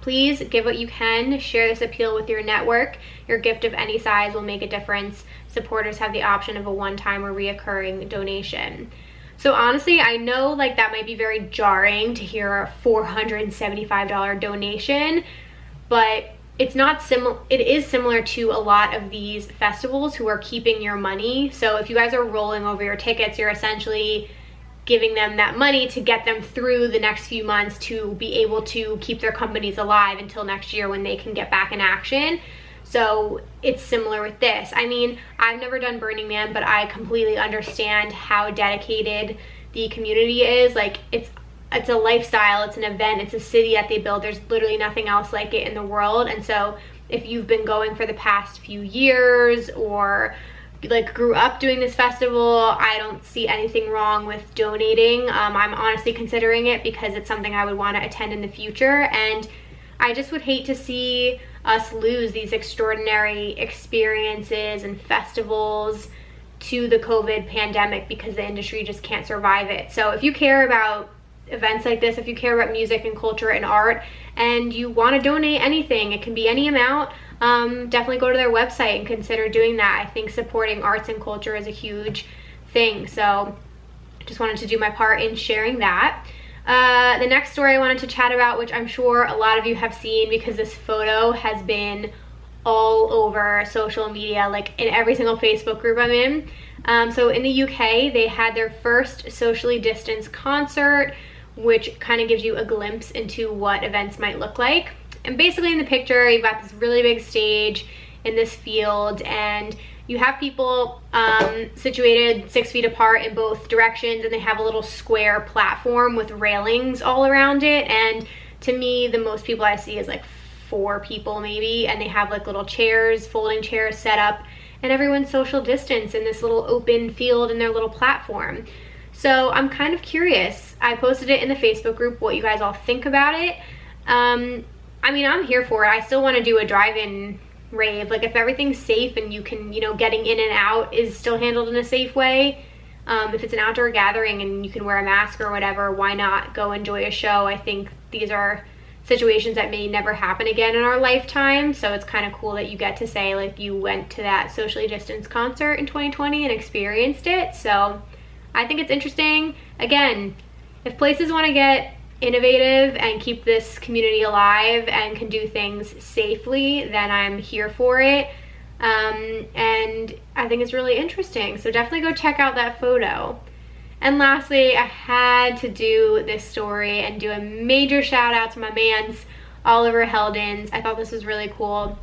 Please give what you can, share this appeal with your network. Your gift of any size will make a difference. Supporters have the option of a one-time or reoccurring donation. So honestly, I know like that might be very jarring to hear a $475 donation, but it's not similar. It is similar to a lot of these festivals who are keeping your money. So if you guys are rolling over your tickets, you're essentially giving them that money to get them through the next few months to be able to keep their companies alive until next year when they can get back in action. So it's similar with this. I mean, I've never done Burning Man, but I completely understand how dedicated the community is. Like, it's a lifestyle, it's an event, it's a city that they build. There's literally nothing else like it in the world. And so if you've been going for the past few years or like grew up doing this festival, I don't see anything wrong with donating. I'm honestly considering it because it's something I would want to attend in the future, and I just would hate to see us lose these extraordinary experiences and festivals to the COVID pandemic because the industry just can't survive it. So if you care about events like this, if you care about music and culture and art and you want to donate anything, it can be any amount, definitely go to their website and consider doing that. I think supporting arts and culture is a huge thing. So just wanted to do my part in sharing that. The next story I wanted to chat about, which I'm sure a lot of you have seen because this photo has been all over social media, like in every single Facebook group I'm in. So in the UK, they had their first socially distanced concert, which kind of gives you a glimpse into what events might look like. And basically in the picture, you've got this really big stage in this field, and you have people situated 6 feet apart in both directions, and they have a little square platform with railings all around it. And to me, the most people I see is like 4 people maybe, and they have like little chairs, folding chairs set up, and everyone's social distance in this little open field in their little platform. So I'm kind of curious. I posted it in the Facebook group what you guys all think about it. I mean, I'm here for it. I still want to do a drive-in rave. Like, if everything's safe and you can, you know, getting in and out is still handled in a safe way, if it's an outdoor gathering and you can wear a mask or whatever, why not go enjoy a show? I think these are situations that may never happen again in our lifetime, so it's kind of cool that you get to say, like, you went to that socially distanced concert in 2020 and experienced it. So I think it's interesting. Again, if places want to get innovative and keep this community alive and can do things safely, then I'm here for it. And I think it's really interesting. So definitely go check out that photo. And lastly, I had to do this story and do a major shout out to my man's Oliver Heldens. I thought this was really cool.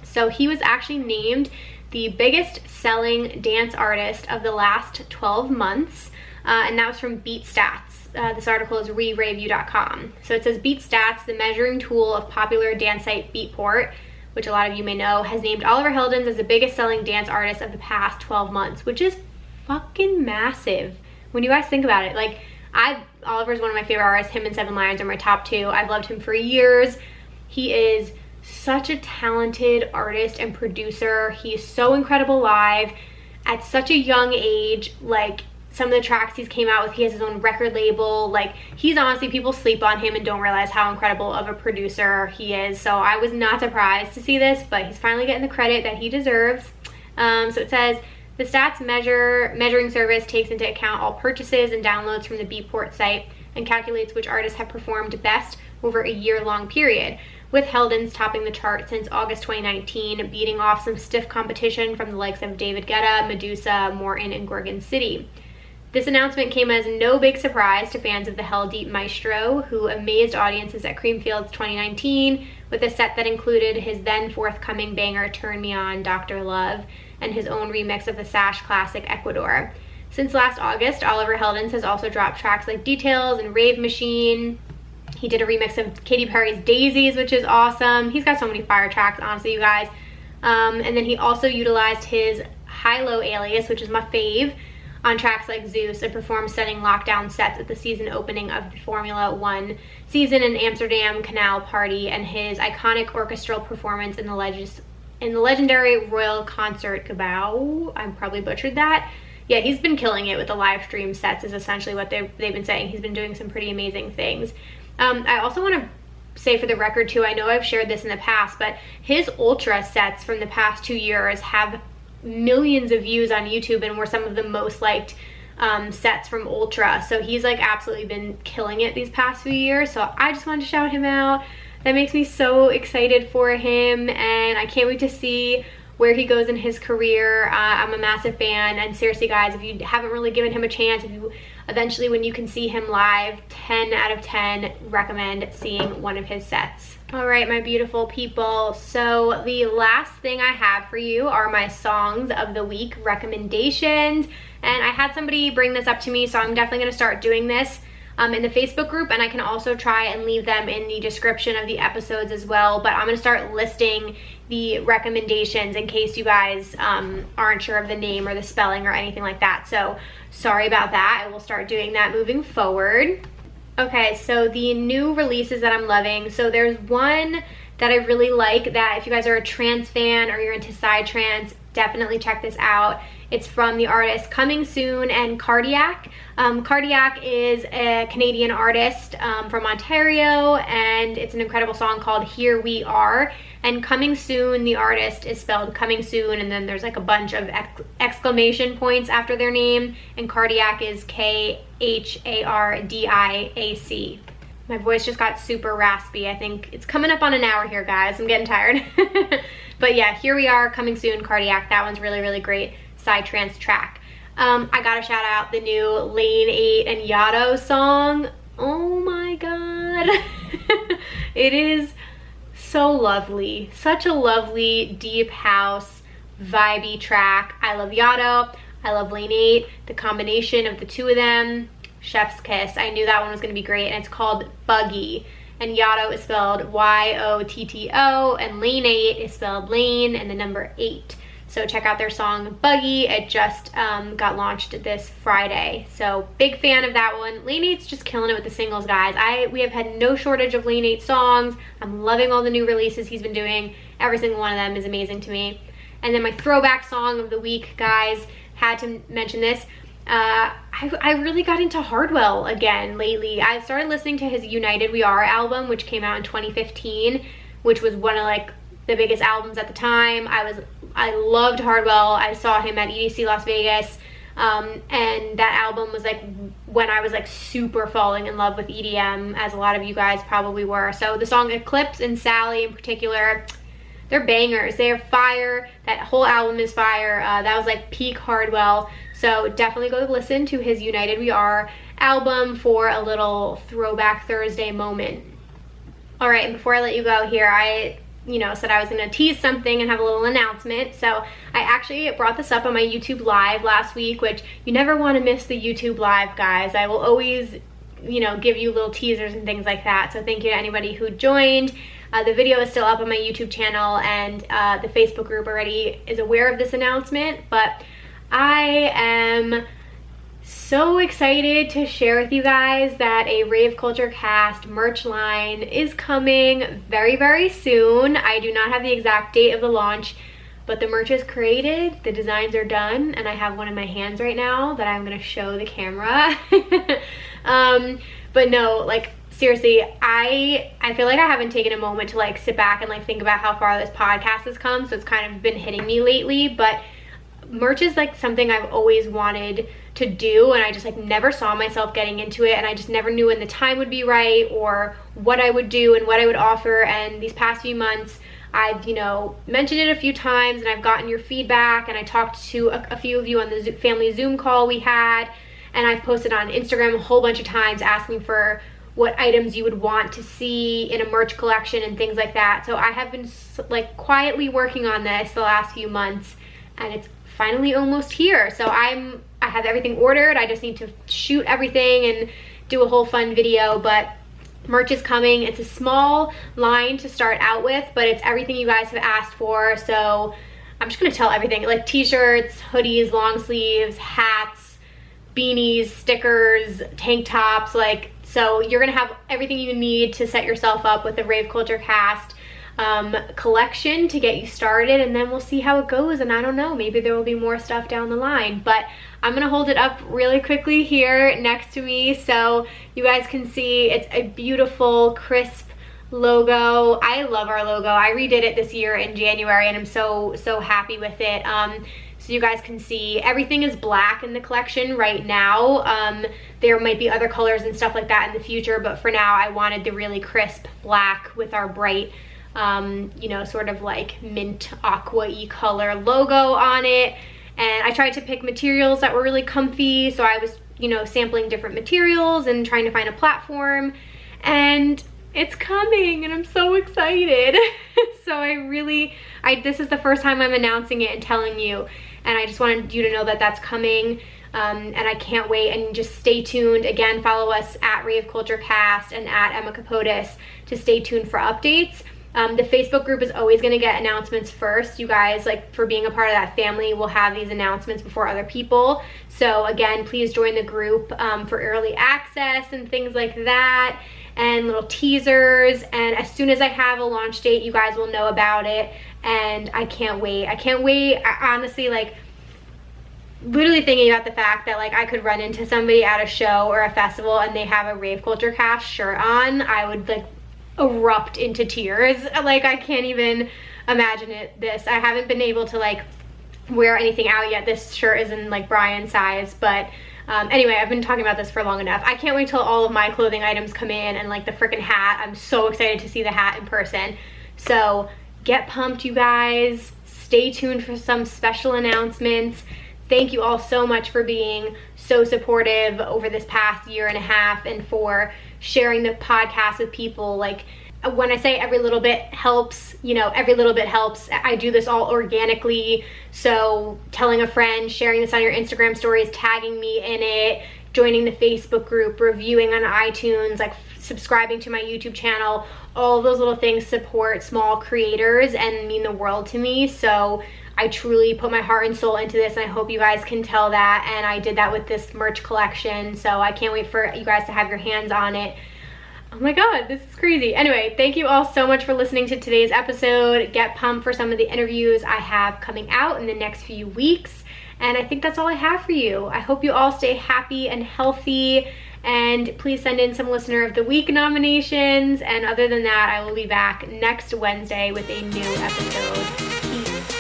So he was actually named the biggest selling dance artist of the last 12 months. And that was from Beat Stats. This article is review.com. So it says Beat Stats, the measuring tool of popular dance site Beatport, which a lot of you may know, has named Oliver Heldens as the biggest selling dance artist of the past 12 months, which is fucking massive. When you guys think about it, like, Oliver's one of my favorite artists. Him and Seven Lions are my top 2. I've loved him for years. He is such a talented artist and producer. He is so incredible live at such a young age. Like, some of the tracks he's came out with, he has his own record label. Like, he's honestly, people sleep on him and don't realize how incredible of a producer he is. So I was not surprised to see this, but he's finally getting the credit that he deserves. So it says, the Stats measuring service takes into account all purchases and downloads from the Beatport site and calculates which artists have performed best over a year-long period, with Heldens topping the chart since August 2019, beating off some stiff competition from the likes of David Guetta, Medusa, Morton, and Gorgon City. This announcement came as no big surprise to fans of the Hell Deep maestro, who amazed audiences at Creamfields 2019 with a set that included his then forthcoming banger Turn Me On, Dr. Love, and his own remix of the Sash classic Ecuador. Since last August, Oliver Heldens has also dropped tracks like Details and Rave Machine. He did a remix of Katy Perry's Daisies, which is awesome. He's got so many fire tracks, honestly, you guys. And then he also utilized his high-low alias, which is my fave, on tracks like Zeus, and performed stunning lockdown sets at the season opening of the Formula One season in Amsterdam Canal Party, and his iconic orchestral performance in the legendary Royal Concert Cabao. I probably butchered that. Yeah, he's been killing it with the live stream sets is essentially what they've been saying. He's been doing some pretty amazing things. I also want to say for the record too, I know I've shared this in the past, but his Ultra sets from the past 2 years have millions of views on YouTube and were some of the most liked sets from Ultra. So he's like absolutely been killing it these past few years. So I just wanted to shout him out. That makes me so excited for him, and I can't wait to see where he goes in his career. I'm a massive fan, and seriously guys, if you haven't really given him a chance, if you eventually, when you can see him live, 10 out of 10 recommend seeing one of his sets. All right, my beautiful people, so the last thing I have for you are my songs of the week recommendations, and I had somebody bring this up to me, so I'm definitely going to start doing this in the Facebook group, and I can also try and leave them in the description of the episodes as well. But I'm going to start listing the recommendations in case you guys aren't sure of the name or the spelling or anything like that. So sorry about that. I will start doing that moving forward. Okay, so the new releases that I'm loving. So there's one that I really like that if you guys are a trance fan or you're into psytrance, definitely check this out. It's from the artist Coming Soon and Khardiac. Khardiac is a Canadian artist from Ontario, and it's an incredible song called Here We Are. And Coming Soon, the artist, is spelled Coming Soon, and then there's like a bunch of exclamation points after their name, and Khardiac is Khardiac. My voice just got super raspy. I think it's coming up on an hour here, guys. I'm getting tired. But yeah, Here We Are, Coming Soon, Khardiac. That one's really, really great psytrance track. I gotta shout out the new Lane 8 and Yotto song. Oh my god. It is so lovely. Such a lovely, deep house, vibey track. I love Yotto. I love Lane 8. The combination of the two of them, chef's kiss. I knew that one was gonna be great, and it's called Buggy. And Yotto is spelled Y-O-T-T-O, and Lane 8 is spelled Lane and the number 8. So check out their song Buggy. It just got launched this Friday. So big fan of that one. Lane 8's just killing it with the singles, guys. We have had no shortage of Lane 8 songs. I'm loving all the new releases he's been doing. Every single one of them is amazing to me. And then my throwback song of the week, guys, had to mention this. I really got into HARDWELL again lately. I started listening to his United We Are album, which came out in 2015, which was one of like the biggest albums at the time. I loved HARDWELL. I saw him at EDC Las Vegas, and that album was like when I was like super falling in love with EDM, as a lot of you guys probably were. So the song Eclipse and Sally in particular, they're bangers. They're fire. That whole album is fire. That was like peak HARDWELL. So definitely go listen to his United We Are album for a little throwback Thursday moment. All right, and before I let you go here, I said I was gonna tease something and have a little announcement. So I actually brought this up on my YouTube live last week, which you never wanna miss the YouTube live, guys. I will always, give you little teasers and things like that. So thank you to anybody who joined. The video is still up on my YouTube channel, and the Facebook group already is aware of this announcement, but I am so excited to share with you guys that a Rave Culture Cast merch line is coming very, very soon. I do not have the exact date of the launch, but the merch is created, the designs are done, and I have one in my hands right now that I'm gonna show the camera. But no, like seriously, I feel like I haven't taken a moment to like sit back and like think about how far this podcast has come, so it's kind of been hitting me lately. But merch is like something I've always wanted to do, and I just like never saw myself getting into it, and I just never knew when the time would be right or what I would do and what I would offer. And these past few months I've mentioned it a few times, and I've gotten your feedback, and I talked to a few of you on the family Zoom call we had, and I've posted on Instagram a whole bunch of times asking for what items you would want to see in a merch collection and things like that. So I have been like quietly working on this the last few months, and it's finally almost here. So I have everything ordered. I just need to shoot everything and do a whole fun video, but merch is coming. It's a small line to start out with, but it's everything you guys have asked for. So I'm just gonna tell everything, like t-shirts, hoodies, long sleeves, hats, beanies, stickers, tank tops, like, so you're gonna have everything you need to set yourself up with the Rave Culture Cast collection to get you started, and then we'll see how it goes. And I don't know, maybe there will be more stuff down the line, but I'm gonna hold it up really quickly here next to me so you guys can see. It's a beautiful, crisp logo. I love our logo. I redid it this year in January, and I'm so happy with it. So you guys can see everything is black in the collection right now. There might be other colors and stuff like that in the future, but for now I wanted the really crisp black with our bright you know, sort of like mint aqua-y color logo on it. And I tried to pick materials that were really comfy, so I was, you know, sampling different materials and trying to find a platform, and it's coming and I'm so excited. So this is the first time I'm announcing it and telling you, and I just wanted you to know that that's coming. And I can't wait, and just stay tuned. Again, follow us at raveculturecast and at Emma Kapotes to stay tuned for updates. The Facebook group is always going to get announcements first. You guys, like, for being a part of that family, will have these announcements before other people. So again, please join the group for early access and things like that, and little teasers. And as soon as I have a launch date, you guys will know about it, and I can't wait. I can't wait. I honestly, like, literally thinking about the fact that, like, I could run into somebody at a show or a festival and they have a Rave Culture Cast shirt on, I would, like, erupt into tears. Like, I can't even imagine this. I haven't been able to, like, wear anything out yet. This shirt is in, like, Brian's size, but anyway, I've been talking about this for long enough. I can't wait till all of my clothing items come in, and, like, the freaking hat. I'm so excited to see the hat in person. So get pumped, you guys. Stay tuned for some special announcements. Thank you all so much for being so supportive over this past year and a half, and for sharing the podcast with people. Like, when I say every little bit helps, you know, every little bit helps. I do this all organically. So telling a friend, sharing this on your Instagram stories, tagging me in it, joining the Facebook group, reviewing on iTunes, like subscribing to my YouTube channel, all of those little things support small creators and mean the world to me. So I truly put my heart and soul into this, and I hope you guys can tell that. And I did that with this merch collection, so I can't wait for you guys to have your hands on it. Oh my god, this is crazy. Anyway, thank you all so much for listening to today's episode. Get pumped for some of the interviews I have coming out in the next few weeks. And I think that's all I have for you. I hope you all stay happy and healthy, and please send in some Listener of the Week nominations. And other than that, I will be back next Wednesday with a new episode. Peace.